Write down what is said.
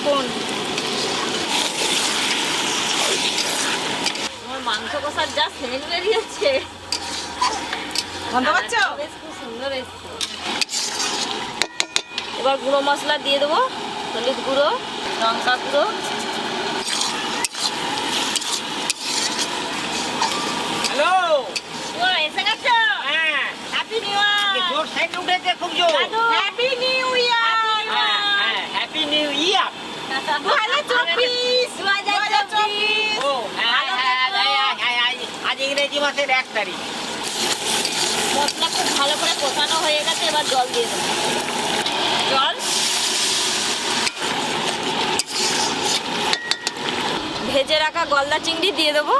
লবণ। আমার মাংস কষার যা সেন্ট বেরিয়েছে, গন্ধ পাচ্ছ? বেশ খুব সুন্দর এসছে। এবার গুঁড়ো মশলা দিয়ে দেবো, হলুদ গুঁড়ো, লঙ্কা গুঁড়ো, হ্যালো, ও এসে গেছো? হ্যাঁ হ্যাপি নিউ ইয়ার। জোর সাইড উঠেছে খুব জোর। Happy new year. হ্যাঁ হ্যাপি নিউ ইয়ার। 2024। 2024। ও হ্যাঁ হ্যাঁ হ্যাঁ হ্যাঁ, আজ ইংরেজি মাসের 1 তারিখ। মশলা খুব ভালো করে কষানো হয়ে গেছে, এবার জল দিয়ে দেবো। জল, ভেজে রাখা গলদা চিংড়ি দিয়ে দেবো।